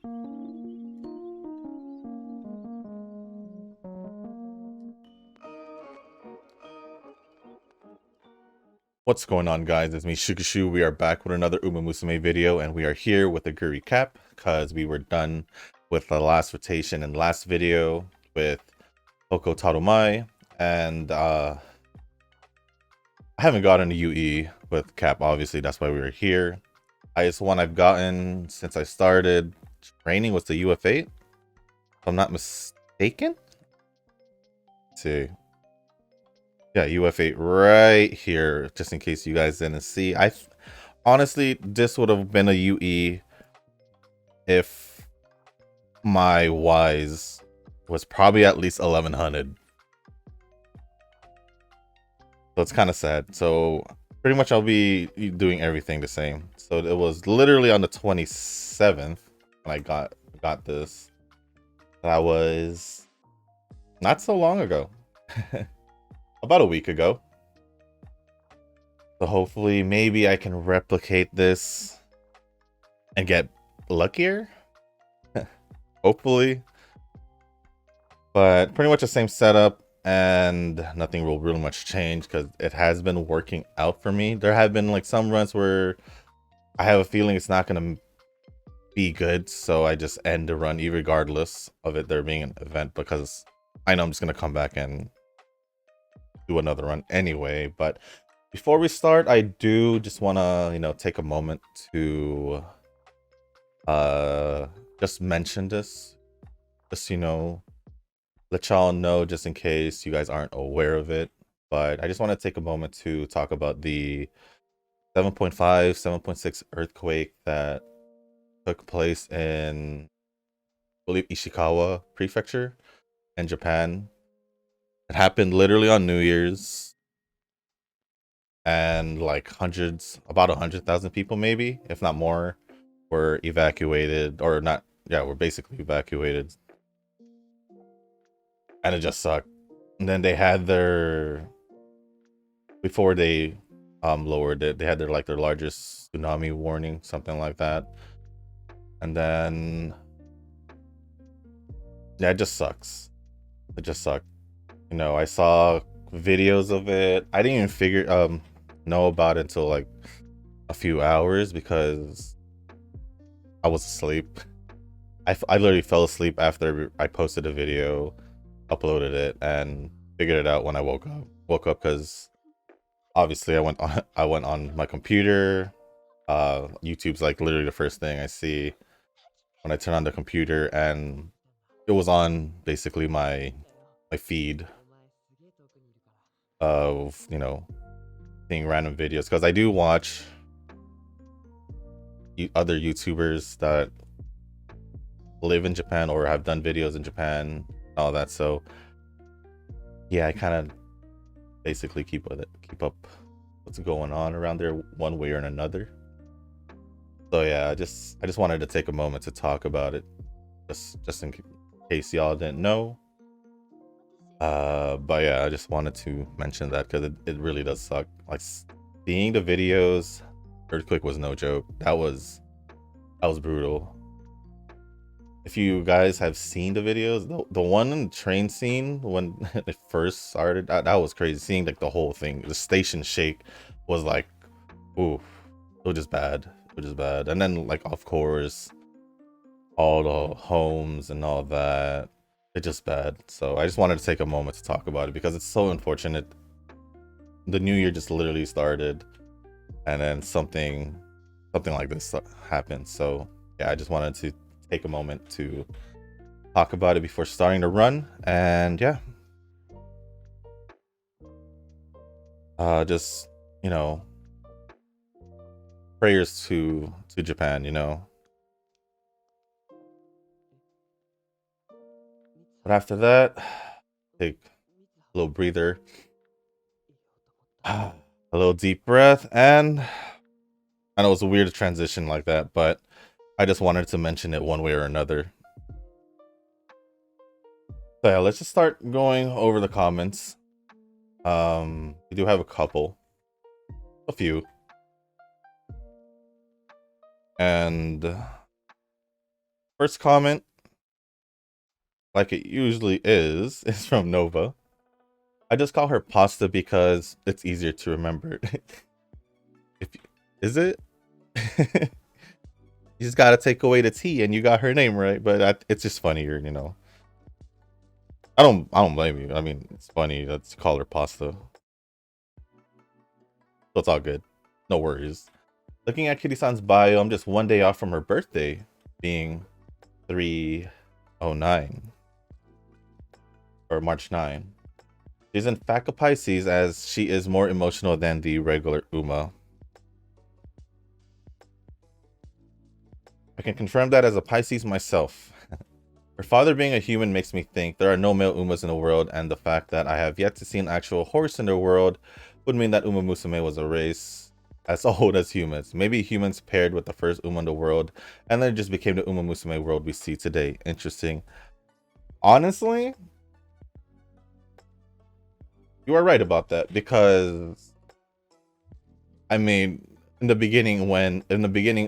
What's going on, guys? It's me, Shukashu. We are back with another Musume video, and we are here with a Oguri Cap because we were done with the last rotation and last video with Oko Tarumai, and I haven't gotten a UE with Cap, obviously. That's why we were here. Highest one I've gotten since I started training was the UF8, if I'm not mistaken. Let's see. Yeah, UF8 right here, just in case you guys didn't see. Honestly, this would have been a UE if my Wise was probably at least 1100. So it's kind of sad. So pretty much I'll be doing everything the same. So it was literally on the 27th when I got this. That was not so long ago. About a week ago. So hopefully maybe I can replicate this and get luckier. Hopefully. But pretty much the same setup, and nothing will really much change because it has been working out for me. There have been like some runs where I have a feeling it's not going to be good, so I just end the run regardless of it there being an event, because I know I'm just going to come back and do another run anyway. But before we start, I do just want to, take a moment to just mention this, just let y'all know, just in case you guys aren't aware of it. But I just want to take a moment to talk about the 7.5 7.6 earthquake that took place in, I believe, Ishikawa prefecture in Japan. It happened literally on New Year's, and like about 100,000 people, maybe, if not more, were evacuated, or not. Yeah, were basically evacuated, and it just sucked. And then they had before they lowered it, they had their largest tsunami warning, something like that. And then yeah, it just sucks. It just sucked. I saw videos of it. I didn't even know about it until like a few hours because I was asleep. I literally fell asleep after I posted a video, uploaded it, and figured it out when I woke up because obviously I went on my computer. YouTube's like literally the first thing I see when I turn on the computer, and it was on basically my feed of seeing random videos, because I do watch other YouTubers that live in Japan or have done videos in Japan, all that. So yeah, I kind of basically keep up what's going on around there one way or another. So yeah, I just wanted to take a moment to talk about it, just in case y'all didn't know. But yeah, I just wanted to mention that because it really does suck. Like, seeing the videos, earthquake was no joke. That was brutal. If you guys have seen the videos, the one in the train scene when it first started, that was crazy. Seeing like the whole thing, the station shake, was like, ooh, it was just bad. It was just bad. And then, like, of course, all the homes and all that, it's just bad. So I just wanted to take a moment to talk about it because it's so unfortunate. The new year just literally started, and then something like this happened. So yeah, I just wanted to take a moment to talk about it before starting to run. And yeah, just prayers to Japan. But after that, take a little breather, a little deep breath, and I know it's a weird transition like that, but I just wanted to mention it one way or another. So yeah, let's just start going over the comments. We do have a few, and First comment, like it usually is from Nova. I just call her Pasta because it's easier to remember. if Is it? You just gotta take away the T and you got her name right, but it's just funnier, you know. I don't blame you. I mean, it's funny. Let's call her Pasta. So it's all good. No worries. Looking at Kitty-san's bio, I'm just one day off from her birthday, being 309 or March 9. She's in fact a Pisces, as she is more emotional than the regular Uma. I can confirm that as a Pisces myself. Her father being a human makes me think there are no male Umas in the world, and the fact that I have yet to see an actual horse in the world would mean that Uma Musume was a race as old as humans. Maybe humans paired with the first Uma in the world, and then it just became the Uma Musume world we see today. Interesting. Honestly, you are right about that, because I mean, in the beginning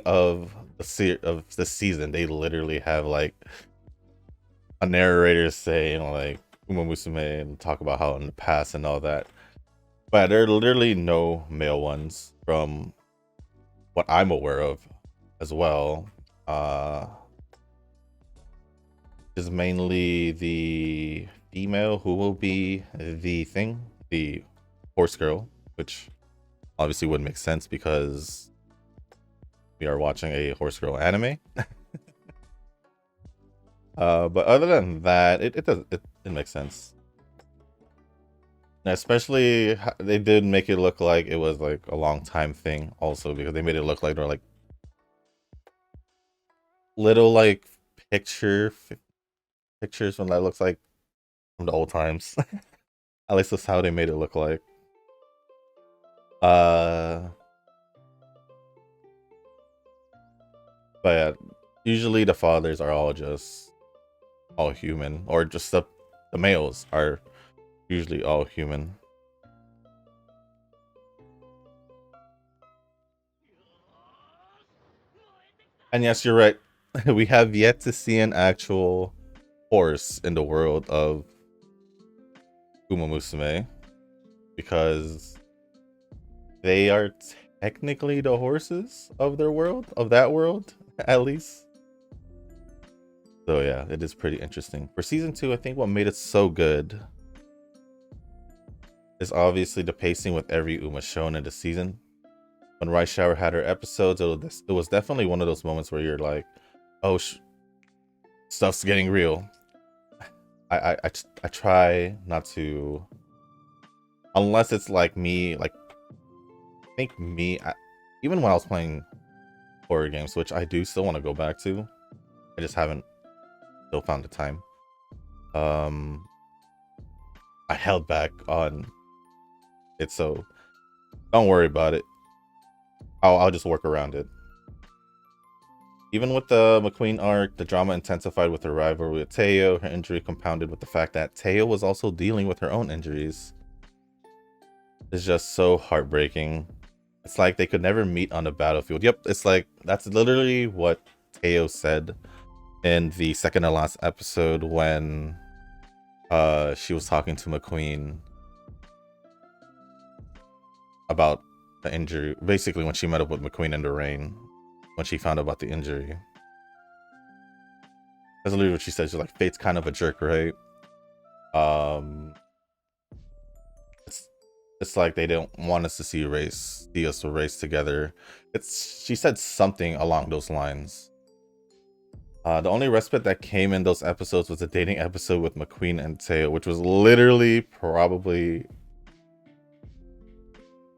of the season, they literally have like a narrator say, you know, like Uma Musume, and talk about how in the past and all that. But there are literally no male ones from what I'm aware of as well. Is mainly the female who will be the horse girl, which obviously wouldn't make sense because we are watching a horse girl anime. But other than that, it makes sense. And especially they did make it look like it was like a long time thing also, because they made it look like they're like little like pictures from that looks like from the old times. At least that's how they made it look like. But yeah, usually the fathers are all human, or just the males are usually all human. And yes, you're right. We have yet to see an actual horse in the world of Uma Musume, because they are technically the horses of their world, of that world, at least. So yeah, it is pretty interesting. For season 2, I think what made it so good is obviously the pacing with every Uma shown in the season. When Rice Shower had her episodes, it was definitely one of those moments where you're like, oh, stuff's getting real. I try not to, unless it's like me, like I think me, even when I was playing horror games, which I do still want to go back to, I just haven't still found the time. I held back on it, so don't worry about it. I'll just work around it. Even with the McQueen arc, the drama intensified with her rivalry with Teo, her injury compounded with the fact that Teo was also dealing with her own injuries. It's just so heartbreaking. It's like they could never meet on the battlefield. Yep, it's like that's literally what Teo said in the second to last episode when she was talking to McQueen about the injury. Basically, when she met up with McQueen in the rain, when she found out about the injury. That's literally what she said. She's like, fate's kind of a jerk, right? It's like they don't want us to see us race together. She said something along those lines. The only respite that came in those episodes was a dating episode with McQueen and Teo, which was literally probably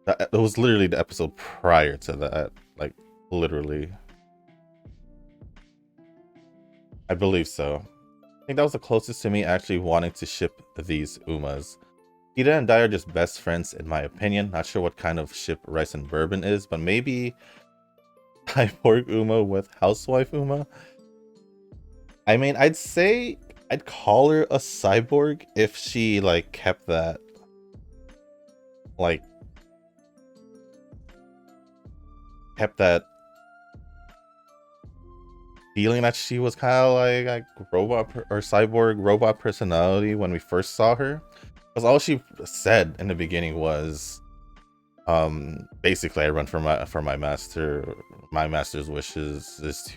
it was literally the episode prior to that, like literally. I believe so. I think that was the closest to me actually wanting to ship these Umas. Ida and Dai are just best friends in my opinion. Not sure what kind of ship Rice and Bourbon is, but maybe Cyborg Uma with Housewife Uma. I mean, I'd say I'd call her a cyborg if she like kept that feeling that she was kind of like or cyborg robot personality when we first saw her, because all she said in the beginning was, basically, I run for my master. My master's wishes is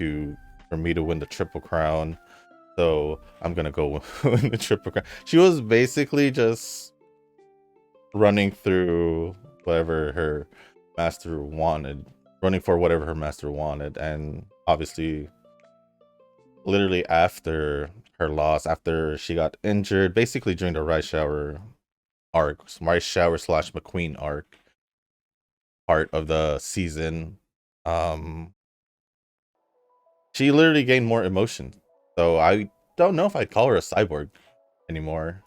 for me to win the triple crown, so I'm gonna go win the triple crown. She was basically just running through whatever her master wanted, running for whatever her master wanted, and obviously, literally after her loss, after she got injured, basically during the Rice Shower arc, Rice Shower slash McQueen arc part of the season, um, she literally gained more emotion. So I don't know if I'd call her a cyborg anymore.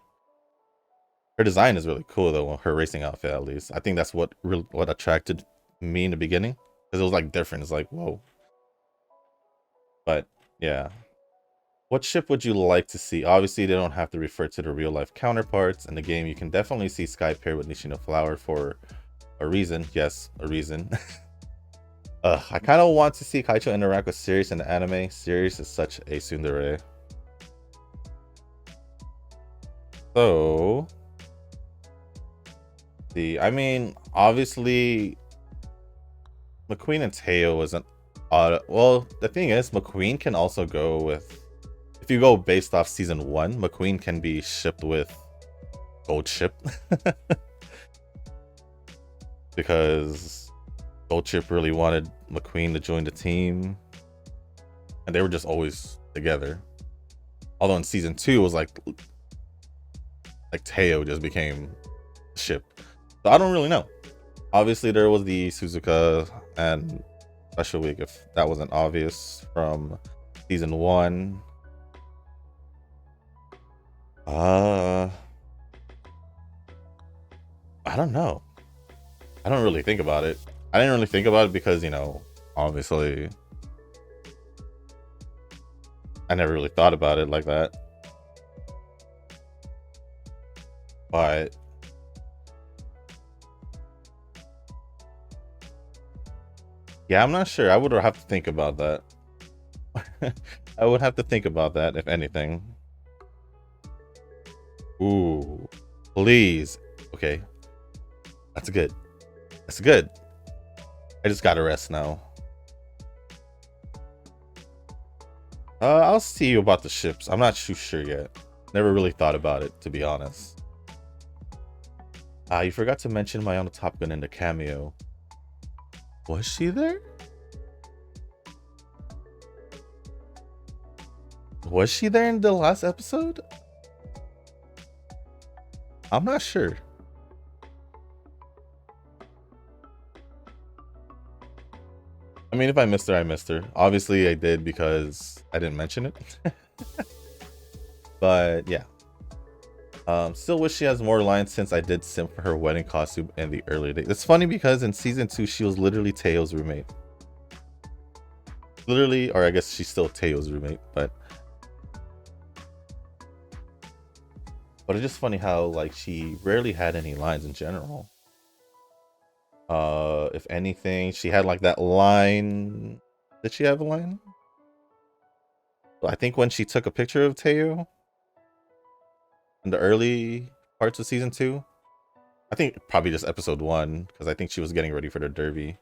Her design is really cool though, her racing outfit at least. I think that's what attracted me in the beginning, because it was like different. It's like, whoa. But yeah. What ship would you like to see? Obviously, they don't have to refer to the real life counterparts. In the game, you can definitely see Sky paired with Nishino Flower for a reason. Yes, a reason. I kind of want to see Kaicho interact with Sirius in the anime. Sirius is such a tsundere. So, I mean, obviously, McQueen and Teo is an odd. Well, the thing is, McQueen can also go with. If you go based off season 1, McQueen can be shipped with Gold Ship. Because Gold Ship really wanted McQueen to join the team. And they were just always together. Although in season 2, it was like Teo just became Ship. So I don't really know. Obviously, there was the Suzuka and Special Week, if that wasn't obvious from season 1. I don't know. I don't really think about it. I didn't really think about it because, obviously, I never really thought about it like that. But yeah, I'm not sure. I would have to think about that. I would have to think about that, if anything. Ooh, please. Okay. That's good. That's good. I just gotta rest now. I'll see you about the ships. I'm not too sure yet. Never really thought about it, to be honest. You forgot to mention my own Top Gun in the cameo. Was she there? Was she there in the last episode? I'm not sure. I mean, if I missed her, I missed her. Obviously, I did because I didn't mention it. But yeah. Still wish she has more lines since I did simp for her wedding costume in the earlier days. It's funny because in season 2, she was literally Teo's roommate. Literally, or I guess she's still Teo's roommate, but it's just funny how like she rarely had any lines in general. If anything, she had like that line. Did she have a line? I think when she took a picture of Teo in the early parts of season 2. I think probably just episode 1, because I think she was getting ready for the derby.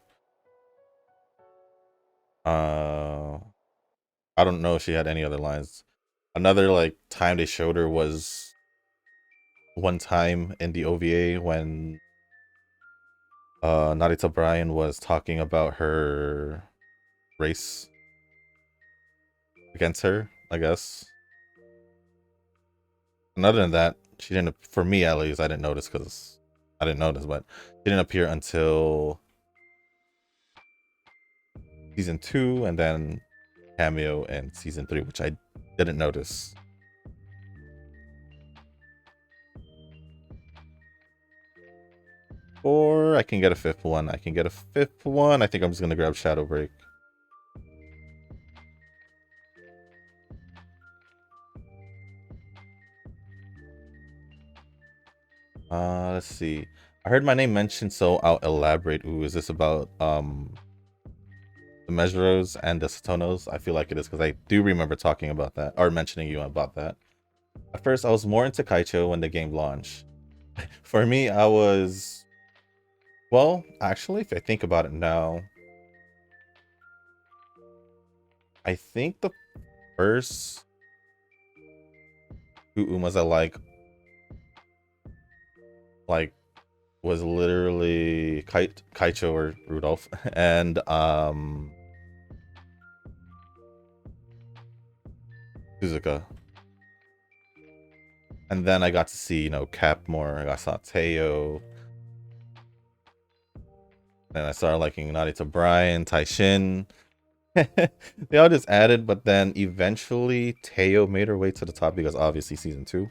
I don't know if she had any other lines. Another like time they showed her was one time in the OVA when Narita Bryan was talking about her race against her, I guess. And other than that, she didn't, for me at least, I didn't notice because I didn't notice, but she didn't appear until season 2 and then cameo in season 3, which I didn't notice. Or I can get a 5th one. I can get a 5th one. I think I'm just gonna grab Shadow Break. Let's see. I heard my name mentioned, so I'll elaborate. Ooh, is this about the Measuros and the Satonos. I feel like it is because I do remember talking about that or mentioning you about that. At first, I was more into Kaicho when the game launched. For me, I was... Well, actually, if I think about it now, I think the first two Umas I like was literally Kaicho or Rudolph and Suzuka. And then I got to see, you know, Cap more. I saw Teo. And I started liking Narita Brian, Taishin. They all just added, but then eventually Teo made her way to the top because obviously season 2.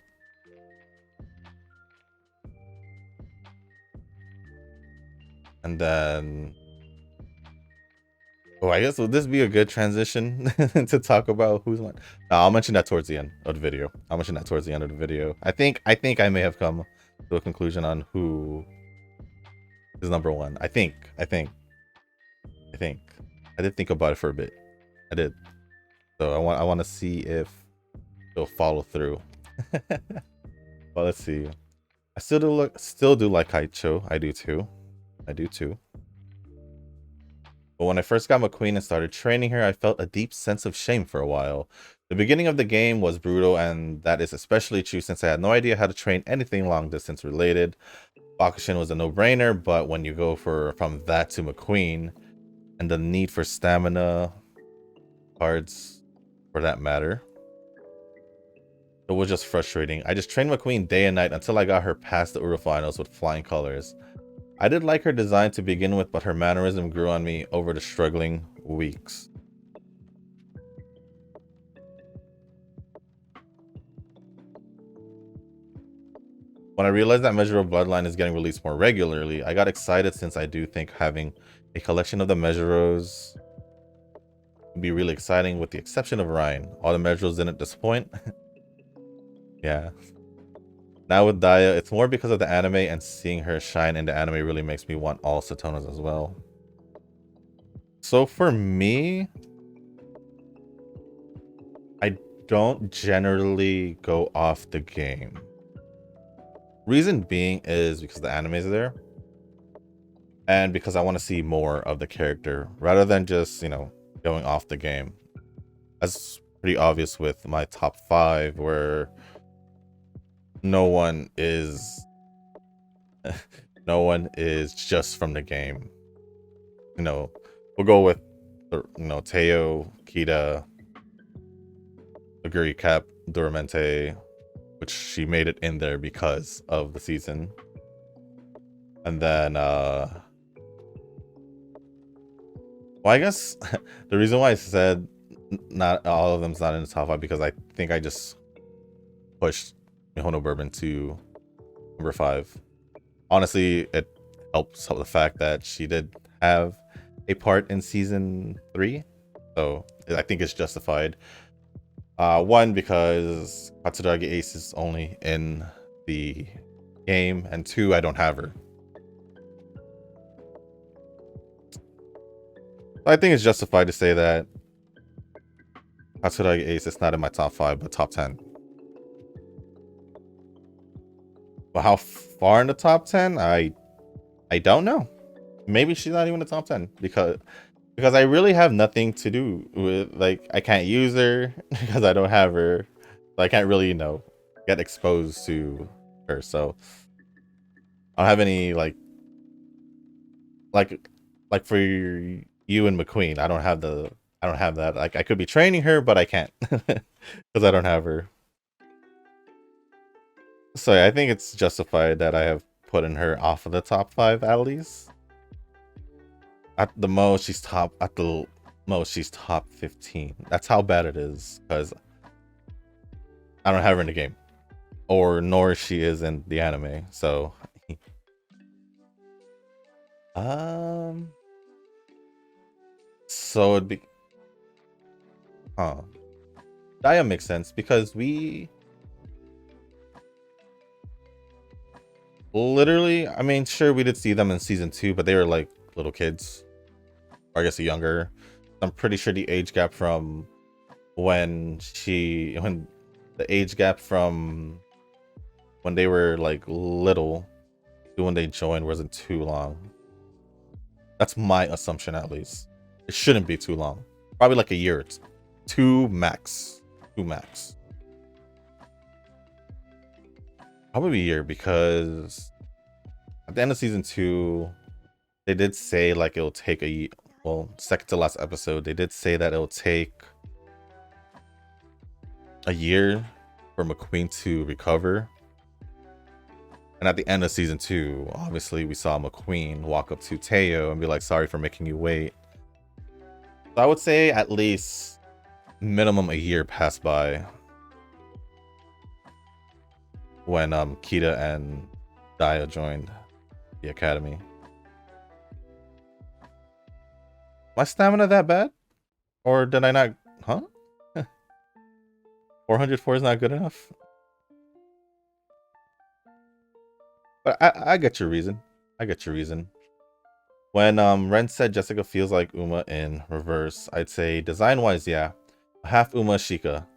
And then... Oh, I guess will this be a good transition to talk about who's one? No, I'll mention that towards the end of the video. I think I may have come to a conclusion on who is number one. I did think about it for a bit. I did. So I want to see if it'll follow through. Well, let's see. I still do like Kaicho. I do too. But when I first got McQueen and started training her, I felt a deep sense of shame for a while. The beginning of the game was brutal, and that is especially true since I had no idea how to train anything long distance related. Bakushin was a no-brainer, but when you go from that to McQueen, and the need for stamina cards for that matter, it was just frustrating. I just trained McQueen day and night until I got her past the Uru finals with flying colors. I did like her design to begin with, but her mannerism grew on me over the struggling weeks. When I realized that Measure of Bloodline is getting released more regularly, I got excited since I do think having a collection of the Measuros would be really exciting with the exception of Ryan. All the Measuros didn't disappoint. Yeah. Now with Daya, it's more because of the anime, and seeing her shine in the anime really makes me want all Satonas as well. So for me, I don't generally go off the game. Reason being is because the anime is there, and because I want to see more of the character rather than just, you know, going off the game. That's pretty obvious with my top 5, where no one is just from the game. You know, we'll go with, you know, Teo, Kita, Oguri Cap, Duramente, which she made it in there because of the season. And then well, I guess the reason why I said not all of them's not in the top 5 because I think I just pushed Mihono Bourbon to number 5. Honestly, it helps the fact that she did have a part in season 3, so I think it's justified. One, because Katsuragi Ace is only in the game, and 2, I don't have her. I think it's justified to say that Katsuragi Ace is not in my top 5, but top 10. But how far in the top 10? I don't know. Maybe she's not even in the top 10 because I really have nothing to do with, like, I can't use her because I don't have her. So I can't really, you know, get exposed to her. So I don't have any like for you and McQueen. I don't have that. Like, I could be training her, but I can't because I don't have her. So yeah, I think it's justified that I have put in her off of the top 5 at least. At the most, she's top 15. That's how bad it is, because I don't have her in the game, nor she is in the anime. So so it'd be Daya makes sense because we literally, I mean, sure, we did see them in season 2, but they were like little kids, or I guess younger. I'm pretty sure the age gap from when the age gap from when they were like little to when they joined wasn't too long. That's my assumption, at least. It shouldn't be too long. Probably like a year. It's two max. Probably a year, because at the end of season 2, they did say like it'll take second to last episode, they did say that it'll take a year for McQueen to recover. And at the end of season 2, obviously we saw McQueen walk up to Teo and be like, sorry for making you wait. So I would say at least minimum a year passed by when Kita and Daya joined the academy. My stamina that bad? Or did I not? Huh? 404 is not good enough? But I get your reason. When Ren said Jessica feels like Uma in reverse, I'd say design-wise, yeah. A half Uma Shika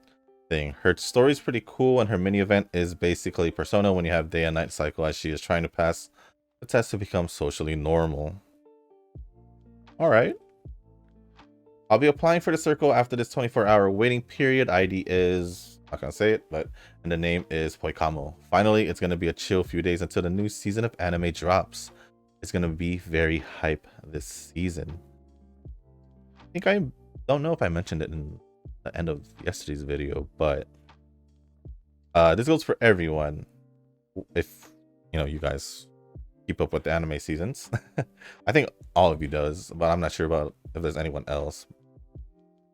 thing. Her story's pretty cool, and her mini event is basically Persona when you have day and night cycle, as she is trying to pass the test to become socially normal. Alright. I'll be applying for the circle after this 24-hour waiting period. ID is, not gonna say it, and the name is Poikamo. Finally, it's gonna be a chill few days until the new season of anime drops. It's gonna be very hype this season. I don't know if I mentioned it in the end of yesterday's video, but this goes for everyone. If you guys keep up with the anime seasons. I think all of you does, but I'm not sure about if there's anyone else.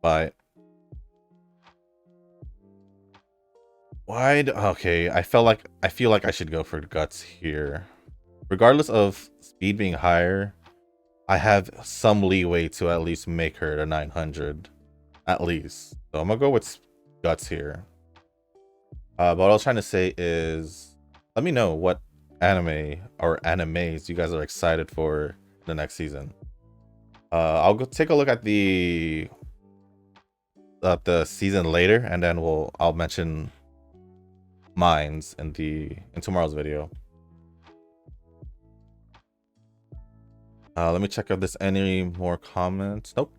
But okay, I feel like I should go for Guts here. Regardless of speed being higher, I have some leeway to at least make her to 900. At least. So I'm gonna go with Guts here. But what I was trying to say is, let me know what anime or animes you guys are excited for the next season. I'll go take a look at the season later, and then I'll mention mines in tomorrow's video. Let me check if there's any more comments. Nope.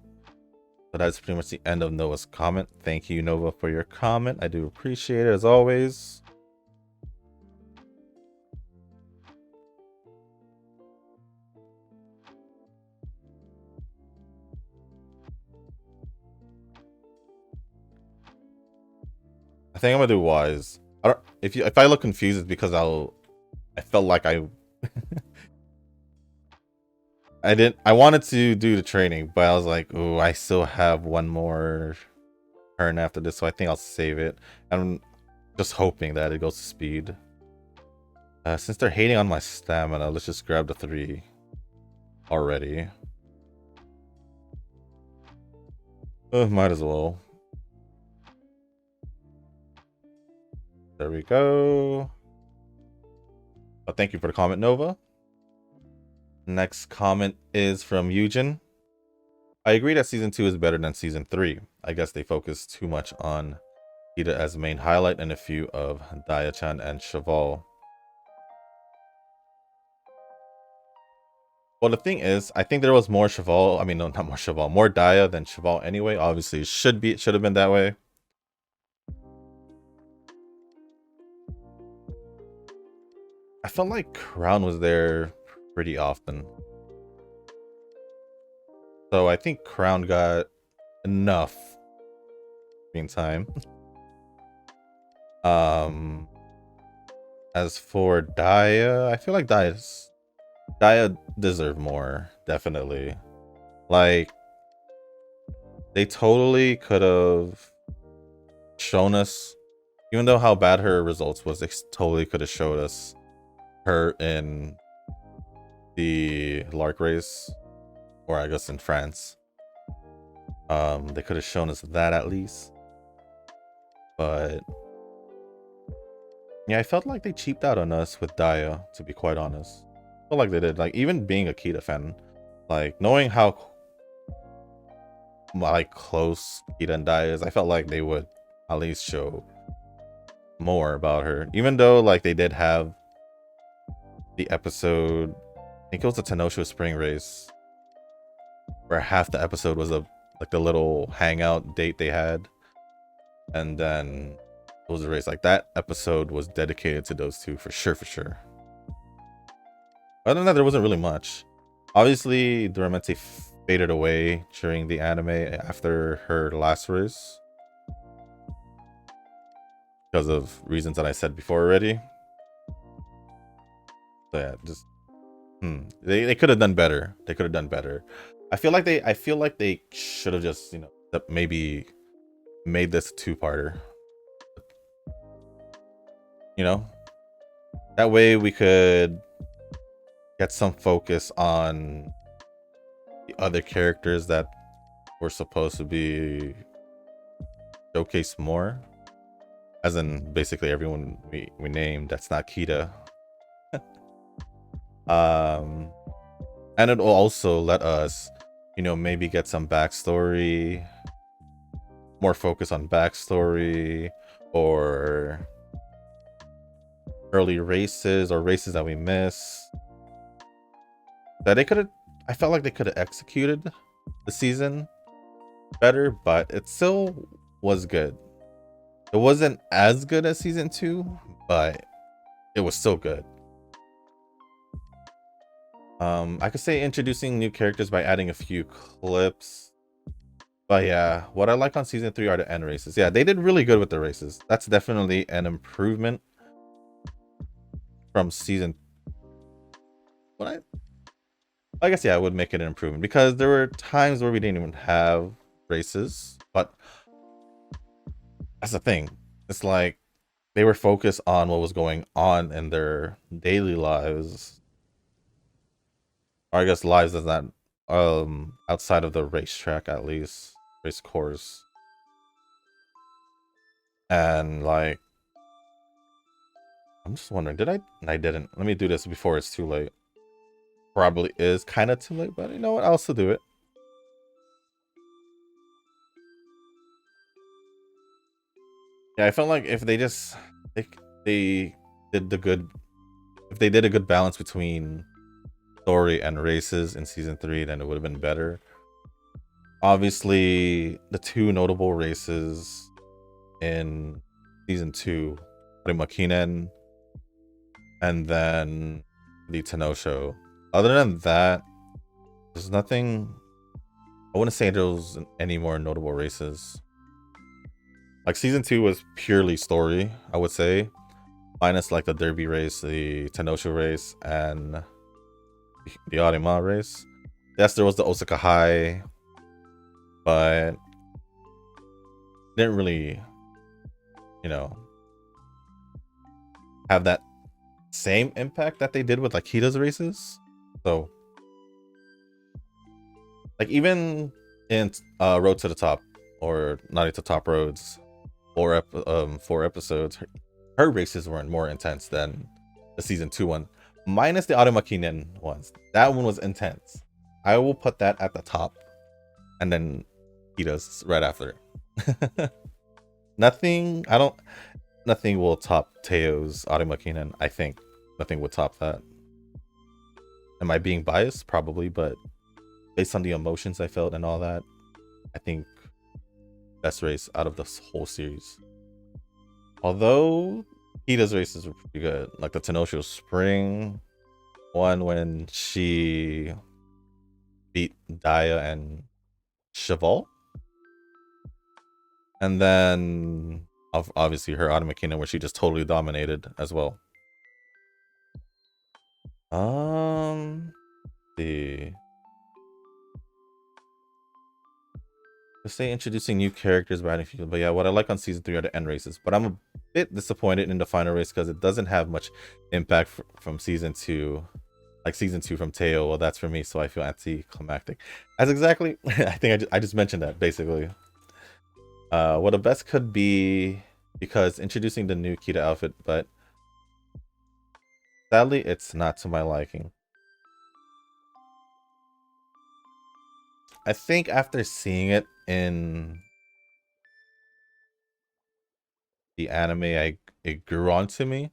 So that's pretty much the end of Nova's comment. Thank you, Nova, for your comment. I do appreciate it as always. I think I'm gonna do Wise. If I look confused, it's because I felt like I wanted to do the training, but I was like, oh, I still have one more turn after this, so I think I'll save it. I'm just hoping that it goes to speed. Since they're hating on my stamina, let's just grab the 3 already. Might as well. There we go. But thank you for the comment, Nova. Next comment is from Eugen. I agree that season 2 is better than season 3. I guess they focus too much on Kita as the main highlight and a few of Daya-chan and Cheval. Well, the thing is, I think there was more Cheval. I mean, no, not more Cheval. More Daya than Cheval anyway. Obviously, it should have been that way. I felt like Crown was there pretty often. So I think Crown got enough screen time. As for Daya, I feel like Daya deserved more, definitely. Like, they totally could have shown us, even though how bad her results was, they totally could have showed us her in the Lark race, or I guess in France. They could have shown us that at least. But yeah, I felt like they cheaped out on us with Daya, to be quite honest. I felt like they did. Like, even being a Kita fan, like knowing how like close Kita and Dai is, I felt like they would at least show more about her, even though like they did have the episode, I think it was the Tenosho Spring Race, where half the episode was a like the little hangout date they had, and then it was a race. Like that episode was dedicated to those two for sure, for sure. Other than that, there wasn't really much. Obviously, Duramente faded away during the anime after her last race because of reasons that I said before already. So yeah, just they could have done better. They could have done better. I feel like they should have just, you know, maybe made this a two-parter. You know, that way we could get some focus on the other characters that were supposed to be showcased more, as in basically everyone we named that's not Kita. And it will also let us, you know, maybe get some backstory, more focus on backstory, or early races or races that we miss that they could have, I felt like they could have executed the season better, but it still was good. It wasn't as good as season 2, but it was still good. I could say introducing new characters by adding a few clips. But yeah, what I like on season 3 are the end races. Yeah, they did really good with the races. That's definitely an improvement from season. What I guess, yeah, I would make it an improvement because there were times where we didn't even have races, but that's the thing. It's like they were focused on what was going on in their daily lives, or I guess lives is not outside of the racetrack, at least race course. And like, I'm just wondering, did I didn't. Let me do this before it's too late. Probably is kind of too late, but you know what, I'll still do it. Yeah, I felt like if they just they did the good, if they did a good balance between story and races in season 3, then it would have been better. Obviously, the two notable races in season 2, Makinen and then the Tenosho. Other than that, there's nothing. I wouldn't say there was any more notable races. Like season 2 was purely story, I would say, minus like the Derby race, the Tenosho race, and the Arima race. Yes, there was the Osaka High, but didn't really, you know, have that same impact that they did with like Kita's races. So like even in Road to the Top, or not to Top Roads, 4 episodes, her races weren't more intense than the season 2 one, minus the Automakinen ones. That one was intense. I will put that at the top, and then Kita's right after. Nothing will top Teo's Automakinen. I think nothing would top that. Am I being biased? Probably, but based on the emotions I felt and all that, I think best race out of this whole series. Although Kita's races were pretty good, like the Tenosho Spring one when she beat Daya and Cheval, and then obviously her Automakina where she just totally dominated as well. The let's say introducing new characters by adding people, but yeah, what I like on season 3 are the end races. But I'm a bit disappointed in the final race because it doesn't have much impact from season 2, like season 2 from Teo. Well, that's for me, so I feel anticlimactic. As exactly, I think I just mentioned that basically. What the best could be, because introducing the new Kita outfit, but sadly, it's not to my liking. I think after seeing it in the anime, it grew onto me.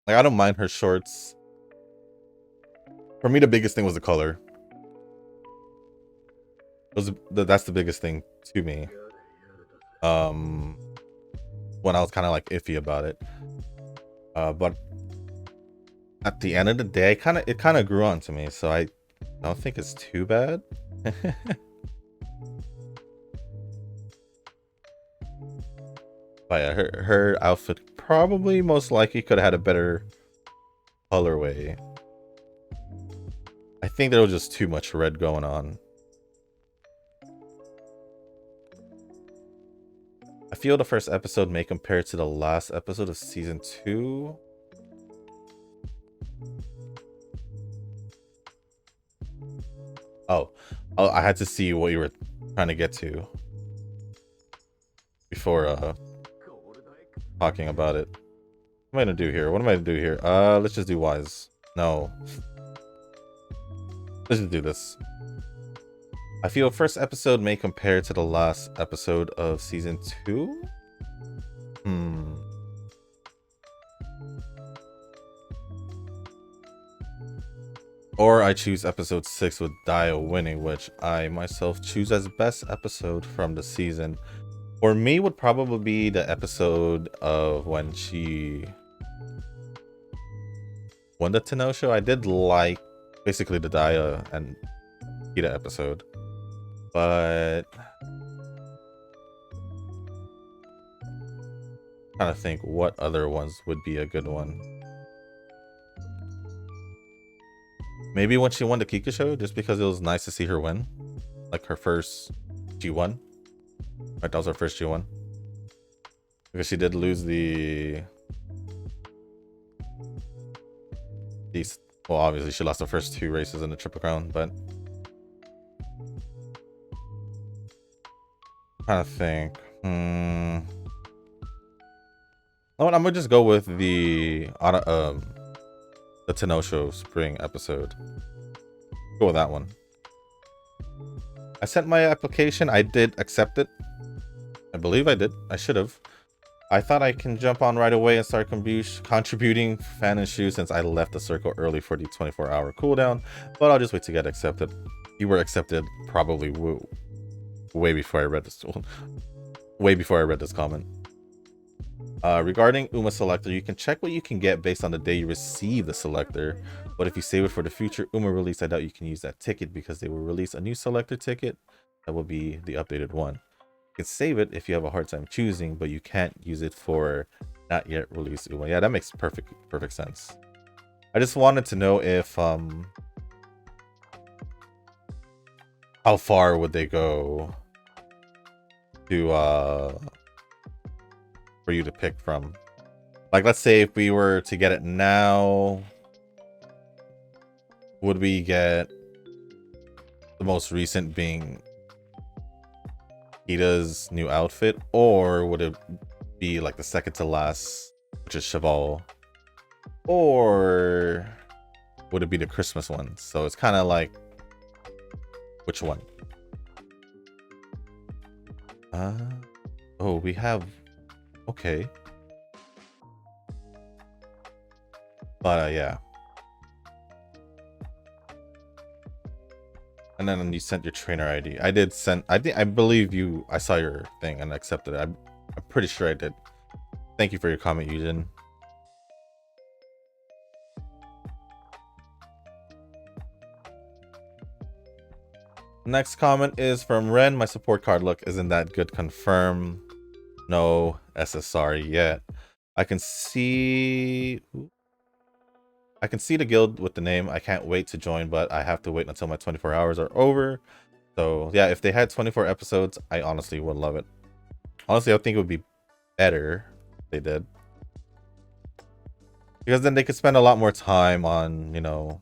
Like, I don't mind her shorts. For me, the biggest thing was the color. That's the biggest thing to me. When I was kind of like iffy about it. But at the end of the day, it kind of grew onto me, so I don't think it's too bad. But yeah, her outfit probably most likely could have had a better colorway. I think there was just too much red going on. I feel the first episode may compare to the last episode of season 2. Oh, I had to see what you were trying to get to before talking about it. What am I gonna do here? What am I gonna do here? Let's just do wise. No. Let's just do this. I feel first episode may compare to the last episode of season 2. Or I choose episode 6 with Dio winning, which I myself choose as best episode from the season. For me, would probably be the episode of when she won the Tenno show. I did like basically the Dio and Kita episode, but I'm trying to think what other ones would be a good one. Maybe when she won the Kika show, just because it was nice to see her win, like her first G1. Right, that was her first G1, because she did lose these. Well, obviously she lost the first 2 races in the Triple Crown, but I'm trying to think. I'm gonna just go with the Tenno show spring episode. Go with that one. I sent my application. I did accept it. I believe I did. I should have. I thought I can jump on right away and start contributing fan and shoe since I left the circle early for the 24-hour cooldown, but I'll just wait to get accepted. You were accepted probably way before I read this. Way before I read this comment. Regarding UMA selector, you can check what you can get based on the day you receive the selector, but if you save it for the future UMA release, I doubt you can use that ticket because they will release a new selector ticket that will be the updated one. You can save it if you have a hard time choosing, but you can't use it for not yet released UMA. Yeah, that makes perfect sense. I just wanted to know if how far would they go to for you to pick from. Like, let's say if we were to get it now, would we get the most recent being Kita's new outfit, or would it be like the second to last, which is Cheval, or would it be the Christmas one? So it's kind of like, which one? Oh, we have, okay, but yeah. And then you sent your trainer ID. I did send. I believe you. I saw your thing and accepted it. I'm pretty sure I did. Thank you for your comment, Eugene. Next comment is from Ren. My support card look isn't that good. Confirm. No SSR yet. I can see the guild with the name. I can't wait to join, but I have to wait until my 24 hours are over. So yeah, if they had 24 episodes, I honestly would love it. Honestly, I think it would be better if they did, because then they could spend a lot more time on, you know,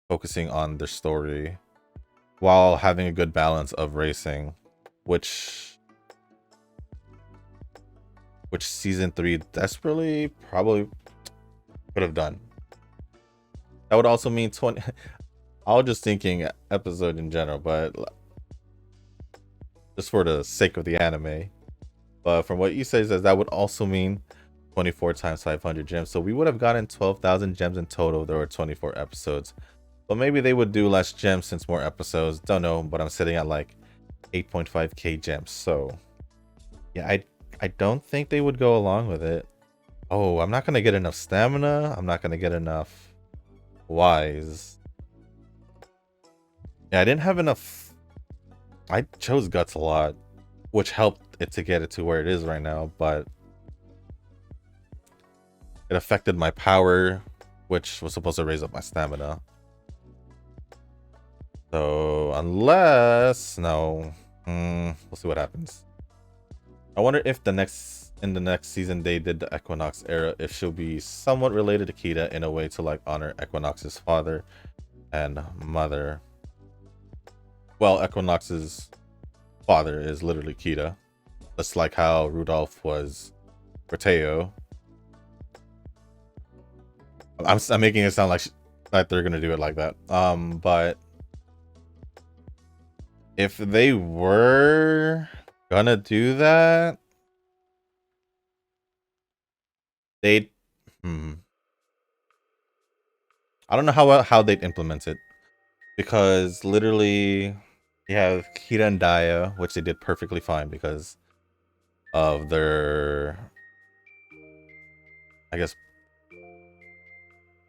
focusing on their story while having a good balance of racing, which season 3 desperately probably could have done. That would also mean 20. I was just thinking episode in general, but just for the sake of the anime. But from what you say, says that would also mean 24 times 500 gems. So we would have gotten 12,000 gems in total. There were 24 episodes. But maybe they would do less gems since more episodes. Don't know, but I'm sitting at like 8.5k gems. So yeah, I don't think they would go along with it. Oh, I'm not gonna get enough stamina. I'm not gonna get enough wise. Yeah, I didn't have enough. I chose guts a lot, which helped it to get it to where it is right now, but it affected my power, which was supposed to raise up my stamina. So unless no, we'll see what happens. I wonder if in the next season they did the Equinox era, if she'll be somewhat related to Kita in a way to like honor Equinox's father and mother. Well, Equinox's father is literally Kita, just like how Rudolph was for Teo. I'm making it sound like that they're gonna do it like that. But if they were gonna do that, they'd I don't know how they'd implement it, because literally you have Kita and Daya, which they did perfectly fine because of their, I guess,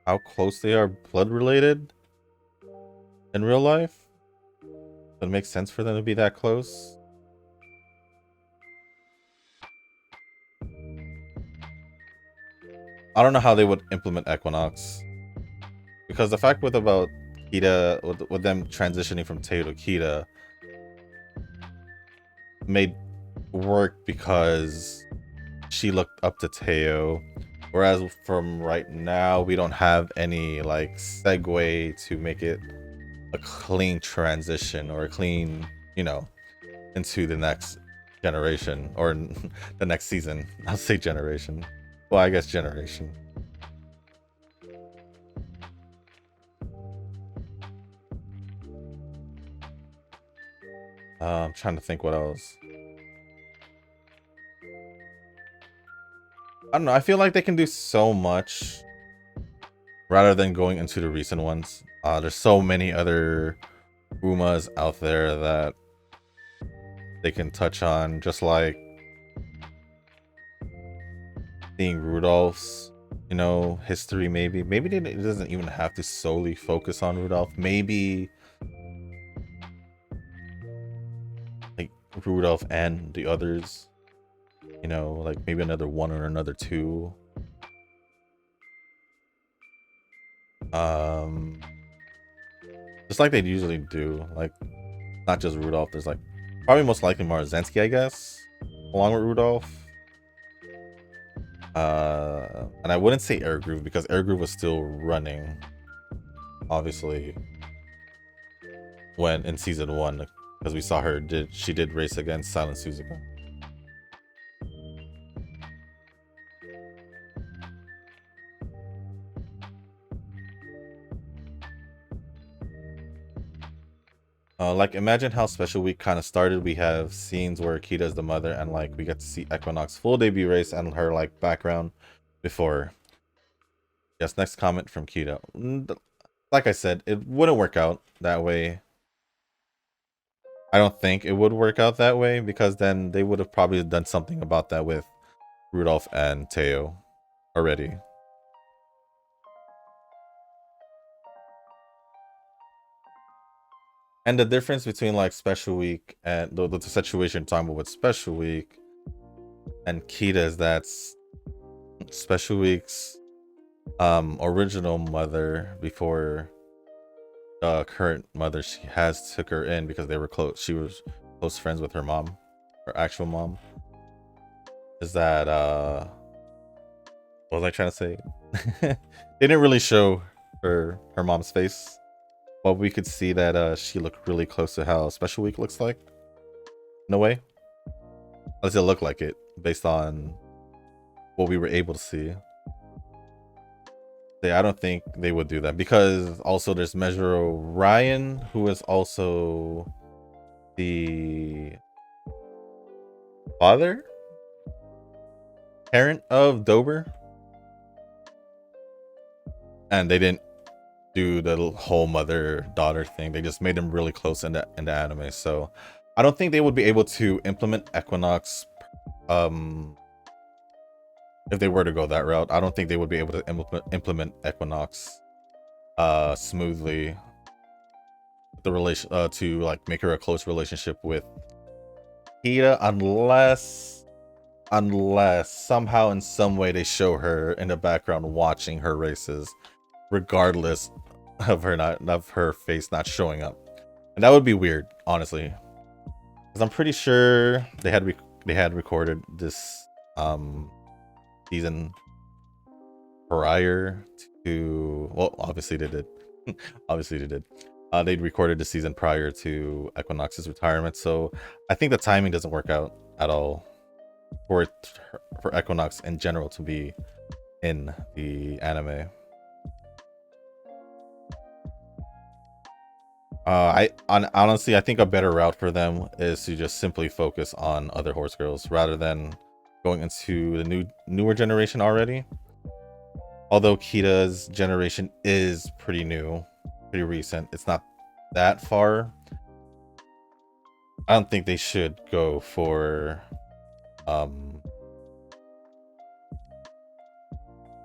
how close they are blood related in real life. It makes sense for them to be that close. I don't know how they would implement Equinox, because the fact with about Kita, with them transitioning from Teo to Kita, made work because she looked up to Teo, whereas from right now we don't have any like segue to make it a clean transition or a clean, you know, into the next generation or the next season. I'll say generation. Well, I guess generation. I'm trying to think what else. I don't know. I feel like they can do so much rather than going into the recent ones. There's so many other Umas out there that they can touch on, just like seeing Rudolph's, you know, history. Maybe it doesn't even have to solely focus on Rudolph. Maybe like Rudolph and the others, you know, like maybe another one or another two. Just like they usually do, like not just Rudolph. There's like probably most likely Marzensky, I guess, along with Rudolph. And I wouldn't say Air Groove because Air Groove was still running, obviously, when in season 1, because we saw her she did race against Silent Suzuka. Like imagine how Special Week kind of started. We have scenes where Kita's the mother, and like we get to see Equinox full debut race and her like background before. Yes, next comment from Kita. Like I said, it wouldn't work out that way. I don't think it would work out that way, because then they would have probably done something about that with Rudolph and Teo already. And the difference between like Special Week and the situation talking about with Special Week and Kita is that Special Week's original mother, before the current mother she has, took her in because they were close. She was close friends with her mom, her actual mom. Is that what was I trying to say? They didn't really show her mom's face, but we could see that she looked really close to how Special Week looks like. No way. Does it look like it based on what we were able to see? I don't think they would do that, because also there's Measure Ryan, who is also the father, parent of Dober, and they didn't do the whole mother-daughter thing. They just made them really close in the anime. So I don't think they would be able to implement Equinox. If they were to go that route, I don't think they would be able to implement Equinox smoothly. The relation to like make her a close relationship with Hida, unless somehow in some way they show her in the background watching her races, regardless of her face not showing up, and that would be weird, honestly, because I'm pretty sure they had recorded this season prior to, well, obviously they did. Obviously they did. They'd recorded the season prior to Equinox's retirement, so I think the timing doesn't work out at all for Equinox in general to be in the anime. Honestly, I think a better route for them is to just simply focus on other horse girls rather than going into the newer generation already. Although Kita's generation is pretty new, pretty recent, it's not that far. I don't think they should go for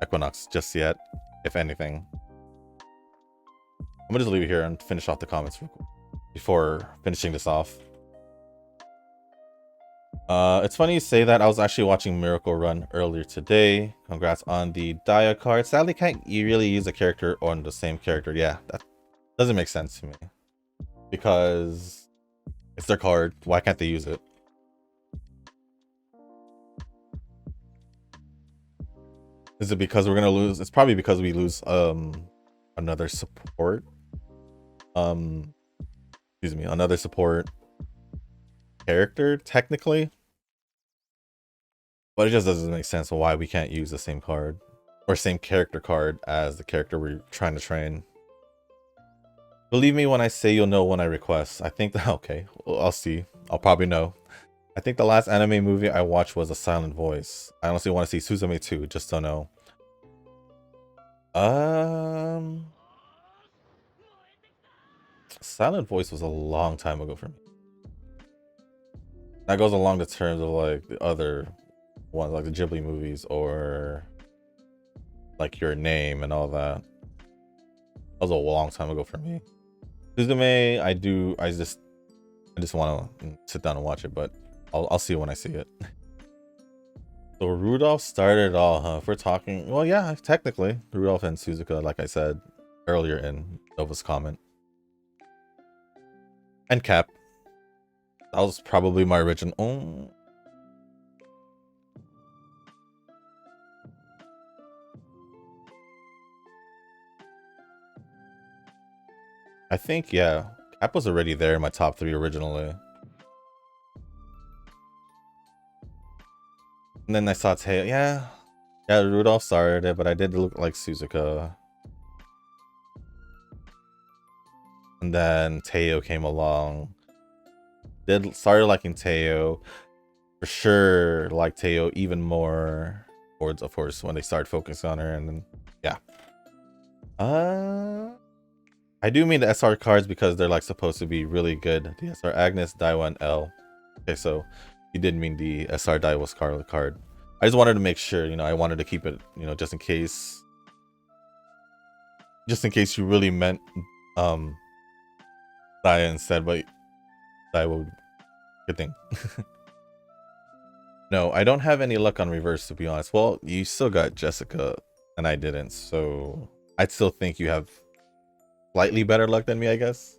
Equinox just yet, if anything. I'm gonna just leave it here and finish off the comments before finishing this off. It's funny you say that. I was actually watching Miracle Run earlier today. Congrats on the Dia card. Sadly, can't you really use a character on the same character? Yeah, that doesn't make sense to me. Because it's their card. Why can't they use it? Is it because we're gonna lose? It's probably because we lose another support. Excuse me, another support character, technically. But it just doesn't make sense why we can't use the same card or same character card as the character we're trying to train. Believe me when I say you'll know when I request. I think that, okay, well, I'll see. I'll probably know. I think the last anime movie I watched was A Silent Voice. I honestly want to see Suzume 2, just don't know. Silent Voice was a long time ago for me. That goes along the terms of like the other ones, like the Ghibli movies or like Your Name and all that. That was a long time ago for me. Suzume, I just want to sit down and watch it, but I'll see it when I see it. So Rudolph started it all, huh? If we're talking, well, yeah, technically Rudolph and Suzuka, like I said earlier in Nova's comment, and Cap. That was probably my original. Oh. I think, yeah, Cap was already there in my top 3 originally. And then I saw Teo. Yeah, Rudolph started it, but I did look like Suzuka. And then Teo came along. Started liking Teo. For sure, like Teo even more towards, of course, when they started focusing on her. And then, yeah. I do mean the SR cards because they're like supposed to be really good. The SR Agnes, Daiwa, and L. Okay, so you did mean the SR Daiwa Scarlet card. I just wanted to make sure, I wanted to keep it, just in case you really meant Daiwa instead, but Daiwa, good thing. No, I don't have any luck on reverse, to be honest. Well, you still got Jessica and I didn't, so I'd still think you have slightly better luck than me, I guess.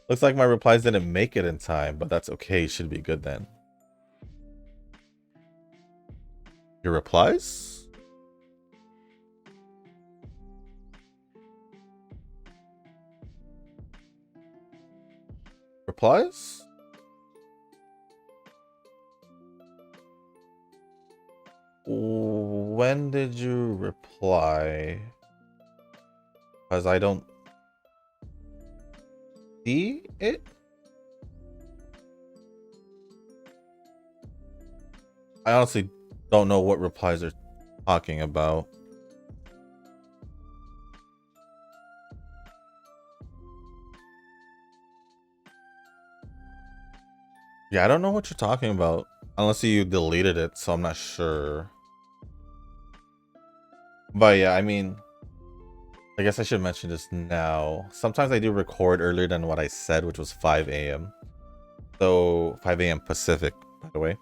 Looks like my replies didn't make it in time, but that's okay. Should be good then. Your replies? Replies? when did you reply? Because I don't see it. I honestly don't know what replies are talking about. Yeah, I don't know what you're talking about. Unless you deleted it, so I'm not sure. But yeah, I mean, I guess I should mention this now. Sometimes I do record earlier than what I said, which was 5 a.m. So 5 a.m. Pacific, by the way.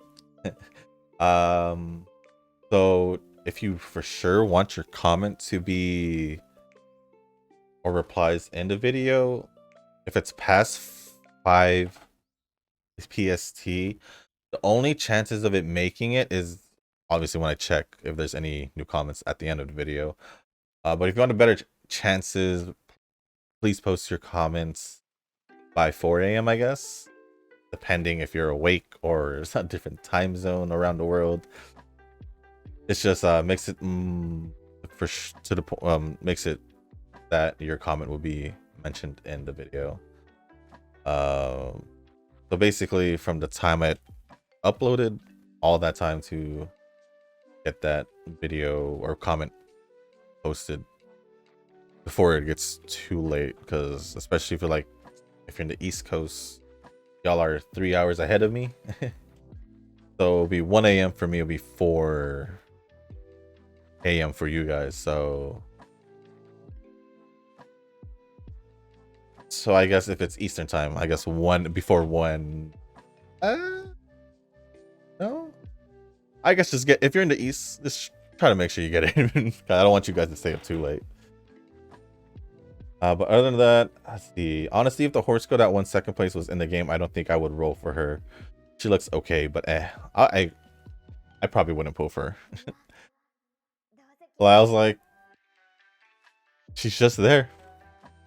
So if you for sure want your comment to be or replies in the video, if it's past 5 PST, the only chances of it making it is obviously when I check if there's any new comments at the end of the video. But if you want a better chances, please post your comments by 4 a.m. I guess, depending if you're awake or it's a different time zone around the world. It's just makes it makes it that your comment will be mentioned in the video. So basically, from the time I uploaded, all that time to get that video or comment posted before it gets too late, because especially if you're in the East Coast, y'all are 3 hours ahead of me. So it'll be 1 a.m. for me, it'll be 4 a.m. for you guys. So I guess if it's Eastern time, I guess before 1. No, I guess just if you're in the East, just try to make sure you get it. I don't want you guys to stay up too late. But other than that, let's see. Honestly, if the horse girl that won second place was in the game, I don't think I would roll for her. She looks okay, but I probably wouldn't pull for her. Well, I was like, she's just there.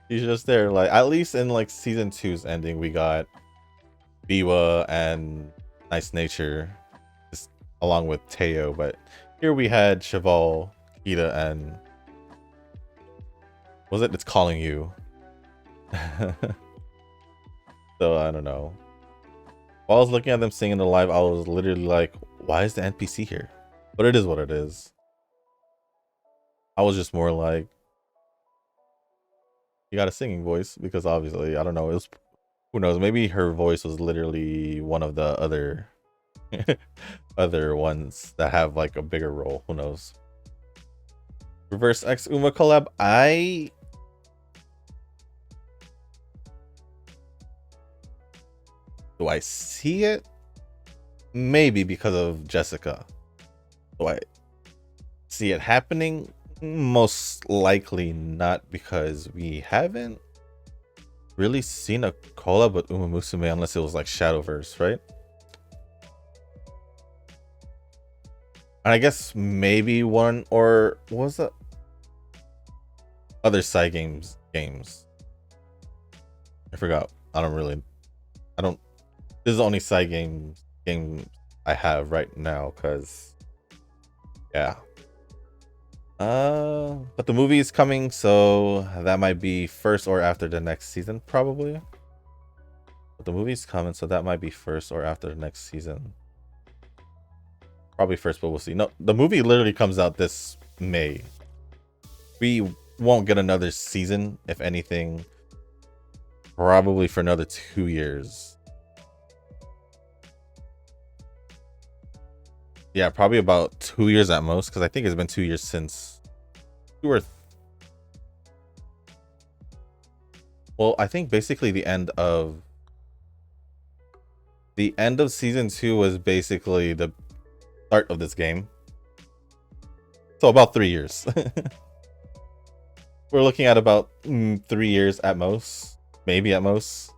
She's just there. Like, at least in like season 2's ending, we got Biwa and Nice Nature, just along with Teo. But here we had Cheval, Kita, and was it? It's Calling You. So I don't know. While I was looking at them singing the live, I was literally like, why is the NPC here? But it is what it is. I was just more like, you got a singing voice, because obviously, I don't know, it was, who knows, maybe her voice was literally one of the other other ones that have like a bigger role. Who knows? Reverse X Uma collab. Do I see it? Maybe because of Jessica. Do I see it happening? Most likely not, because we haven't really seen a collab with Uma Musume unless it was like Shadowverse, right? And I guess maybe one, or was it other side games? I forgot. This is the only side game I have right now, because yeah. But the movie is coming, so that might be first or after the next season, probably. But the movie's coming, so that might be first or after the next season. Probably first, but we'll see. No, the movie literally comes out this May. We won't get another season, if anything, probably for another 2 years. Yeah, probably about 2 years at most, because I think it's been 2 years since well, I think basically the end of season 2 was basically the start of this game. So about 3 years. We're looking at about 3 years at most, maybe at most,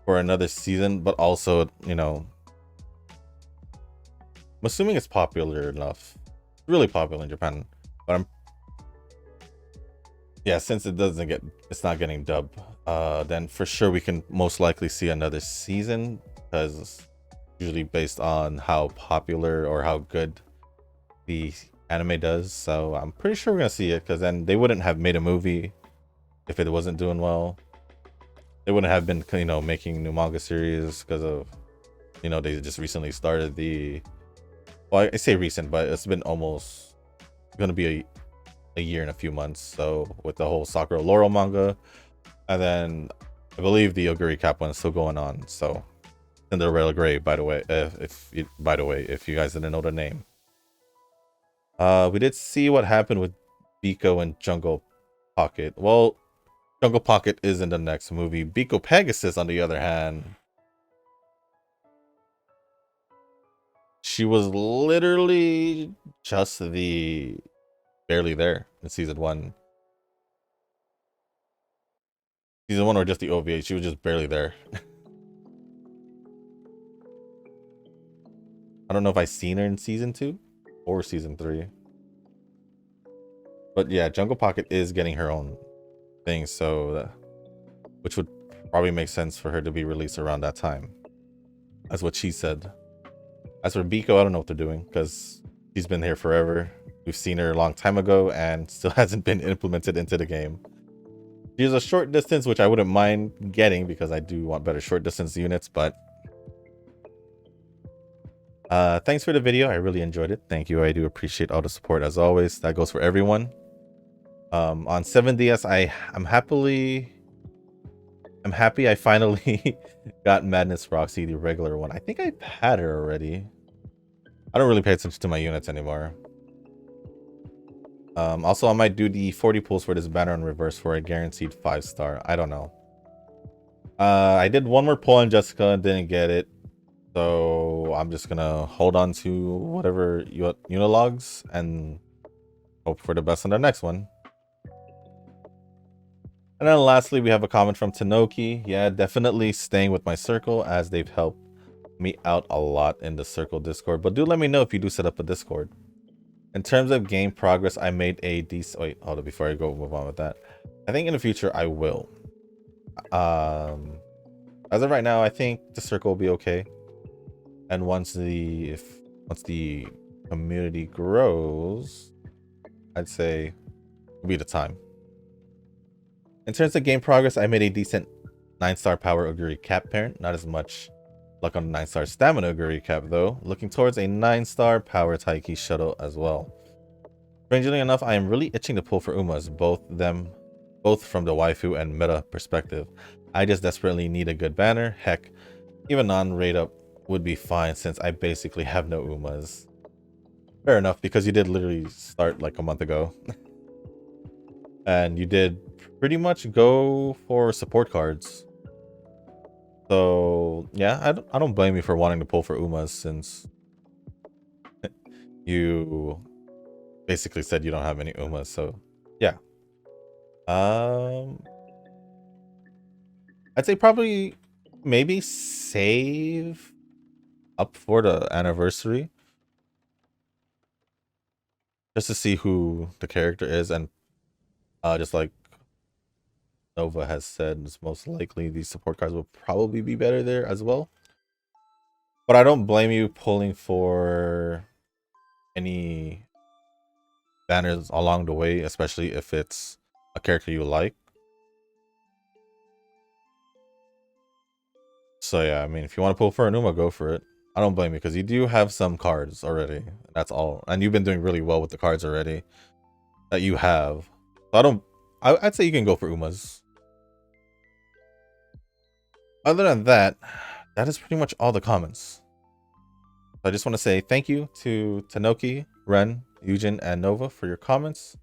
for another season. But also, you know, I'm assuming it's popular enough, really popular in Japan. But since it's not getting dubbed, then for sure we can most likely see another season, because usually based on how popular or how good the anime does. So I'm pretty sure we're gonna see it, because then they wouldn't have made a movie if it wasn't doing well. They wouldn't have been, you know, making new manga series because of, you know, they just recently started the, well, I say recent, but it's been almost gonna be a year and a few months. So with the whole Sakura Laurel manga, and then I believe the Oguri Cap one is still going on. So Cinderella Gray, by the way, if you guys didn't know the name. We did see what happened with Biko and Jungle Pocket. Well, Jungle Pocket is in the next movie. Biko Pegasus, on the other hand, she was literally just barely there in season 1. Season 1 or just the OVA, she was just barely there. I don't know if I seen her in season 2 or season 3. But yeah, Jungle Pocket is getting her own thing, so which would probably make sense for her to be released around that time. That's what she said. As for Biko, I don't know what they're doing, because she's been here forever. We've seen her a long time ago and still hasn't been implemented into the game. She's a short distance, which I wouldn't mind getting because I do want better short distance units, but thanks for the video. I really enjoyed it. Thank you. I do appreciate all the support as always. That goes for everyone. On 7DS, I'm happy I finally got Madness Roxy, the regular one. I think I've had her already. I don't really pay attention to my units anymore. Also, I might do the 40 pulls for this banner in reverse for a guaranteed 5-star. I don't know. I did one more pull on Jessica and didn't get it. So I'm just gonna hold on to whatever unilogs and hope for the best on the next one. And then lastly, we have a comment from Tanoki. Yeah, definitely staying with my circle, as they've helped me out a lot in the circle Discord. But do let me know if you do set up a Discord. In terms of game progress, I made a decent... Wait, hold on, before I go move on with that. I think in the future, I will. As of right now, I think the circle will be okay. And once the community grows, I'd say it'll be the time. In terms of game progress, I made a decent 9-star power Oguri Cap parent. Not as much luck on the 9-star stamina Oguri Cap though. Looking towards a 9-star power Taiki shuttle as well. Strangely enough, I am really itching to pull for Umas, both from the waifu and meta perspective. I just desperately need a good banner. Heck, even non-raid up would be fine since I basically have no Umas. Fair enough, because you did literally start like a month ago. And you did pretty much go for support cards. So yeah, I don't blame you for wanting to pull for Umas, since you basically said you don't have any Umas. So yeah. I'd say probably maybe save up for the anniversary just to see who the character is, and just like Nova has said, it's most likely these support cards will probably be better there as well. But I don't blame you pulling for any banners along the way, especially if it's a character you like. So yeah, I mean, if you want to pull for a Numa, go for it. I don't blame you, because you do have some cards already. That's all. And you've been doing really well with the cards already that you have. So I'd say you can go for Umas. Other than that, that is pretty much all the comments. I just want to say thank you to Tanoki, Ren, Eugen, and Nova for your comments.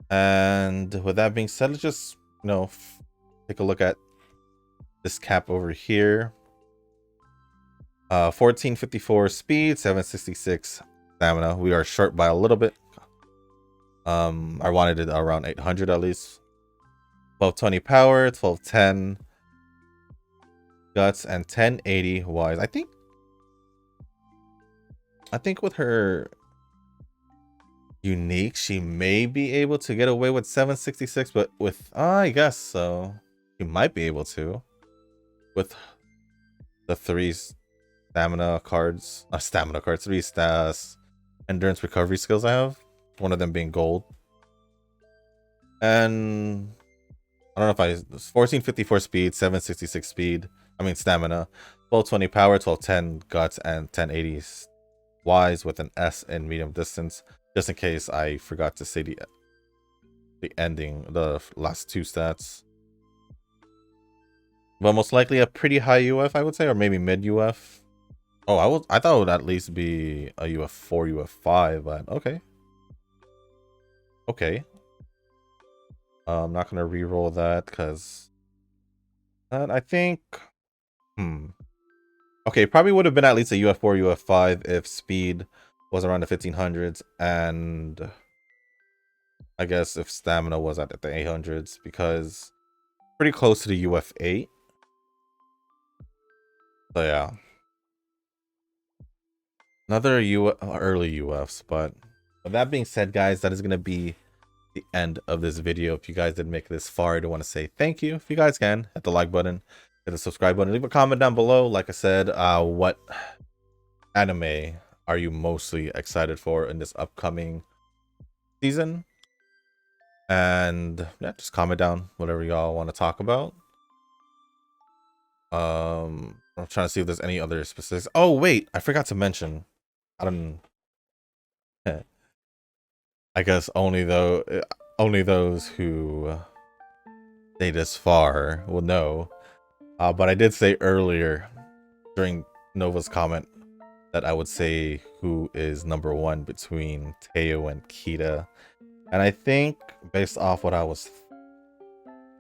And with that being said, let's just, take a look at this cap over here. 1454 speed, 766 stamina. We are short by a little bit. I wanted it around 800 at least. 1220 power, 1210 guts, and 1080 wise. I think with her unique, she may be able to get away with 766, but with I guess so. She might be able to with the 3 stamina cards, 3 stas, endurance recovery skills I have. One of them being gold. And I don't know if 1454 speed, 766 speed. I mean stamina, 1220 power, 1210 guts, and 1080 wise with an S in medium distance. Just in case I forgot to say the ending, the last two stats. But most likely a pretty high UF, I would say, or maybe mid UF. Oh, I thought it would at least be a UF4, UF5, but okay. Okay. I'm not gonna re-roll that because I think okay, probably would have been at least a UF4, UF5 if speed was around the 1500s, and I guess if stamina was at the 800s, because pretty close to the UF8. So yeah, another early UFs. But with that being said, guys, that is gonna be the end of this video. If you guys did make it this far, I do want to say thank you. If you guys can, hit the like button, hit the subscribe button, leave a comment down below. Like I said, what anime are you mostly excited for in this upcoming season? And yeah, just comment down whatever y'all want to talk about. I'm trying to see if there's any other specifics. Oh wait, I forgot to mention. I don't. I guess only those who stay this far will know. But I did say earlier during Nova's comment that I would say who is number one between Teo and Kita. And I think based off what I was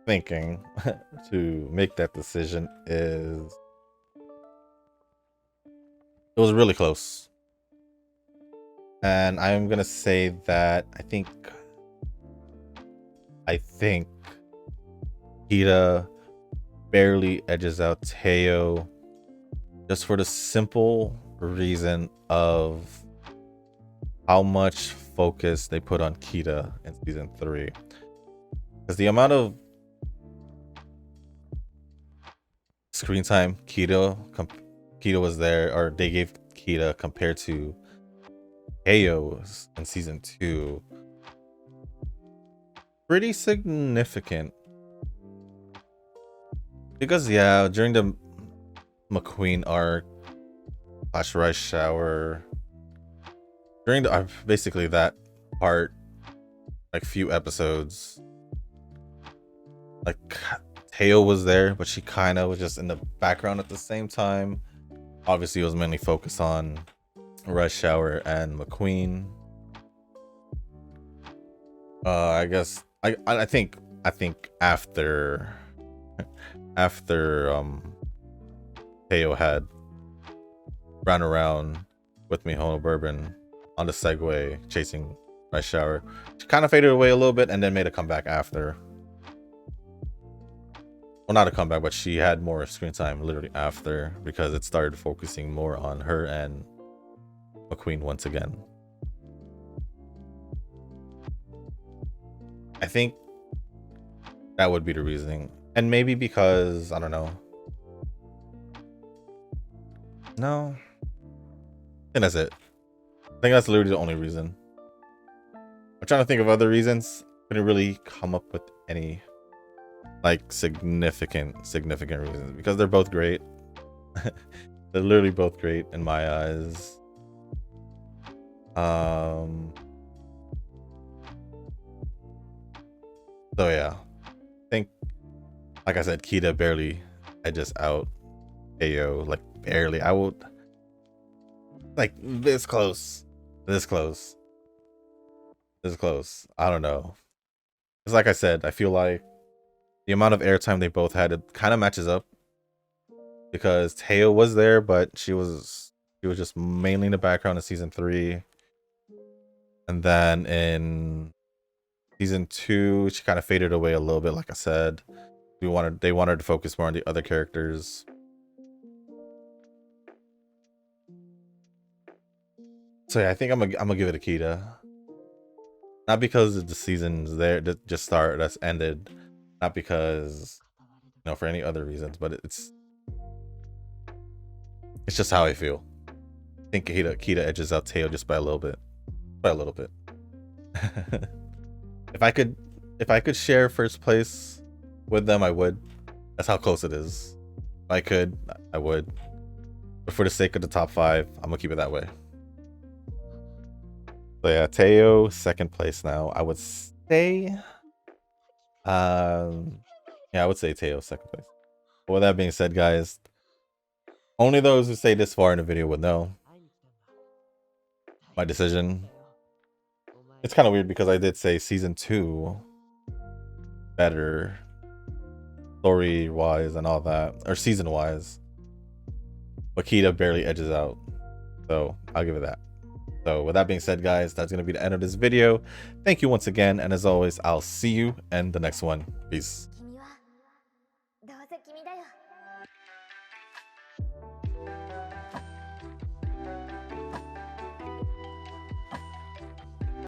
thinking to make that decision is it was really close. And I'm gonna say that I think Kita barely edges out Teo just for the simple reason of how much focus they put on Kita in season 3. Because the amount of screen time Kita was there, or they gave Kita compared to Teo's in season 2, pretty significant. Because yeah, during the McQueen arc, Flash Rice Shower, during the basically that part, like few episodes, like Teo was there, but she kind of was just in the background at the same time. Obviously, it was mainly focused on Rush Shower and McQueen. I guess I think after Teo had ran around with Mihono Bourbon on the Segway chasing Rush Shower, she kind of faded away a little bit and then made a comeback after. Well, not a comeback, but she had more screen time literally after, because it started focusing more on her and McQueen once again. I think that would be the reasoning. And maybe because, I don't know. No. I think that's it. I think that's literally the only reason. I'm trying to think of other reasons. Couldn't really come up with any like significant reasons, because they're both great. They're literally both great in my eyes. So yeah, I think, like I said, Kita barely edges out Teo, like barely. I would like this close. I don't know. It's like I said, I feel like the amount of airtime they both had, it kind of matches up, because Teo was there, but she was just mainly in the background in season 3, and then in season 2 she kind of faded away a little bit. Like I said, they wanted to focus more on the other characters. So yeah, I think I'm gonna give it a Kita, not because the season's there just that's ended, not because, you know, for any other reasons, but it's just how I feel. I think Kita edges out Teo just by a little bit. by a little bit. If I could share first place with them, I would. That's how close it is. If I could, I would. But for the sake of the top 5, I'm gonna keep it that way. So yeah, Teo second place now. I would say, yeah, I would say Teo second place. But with that being said, guys, only those who stay this far in the video would know my decision. It's kind of weird because I did say season 2 better story wise and all that, or season wise. But Kita barely edges out, so I'll give it that. So with that being said, guys, that's going to be the end of this video. Thank you once again, and as always, I'll see you in the next one. Peace.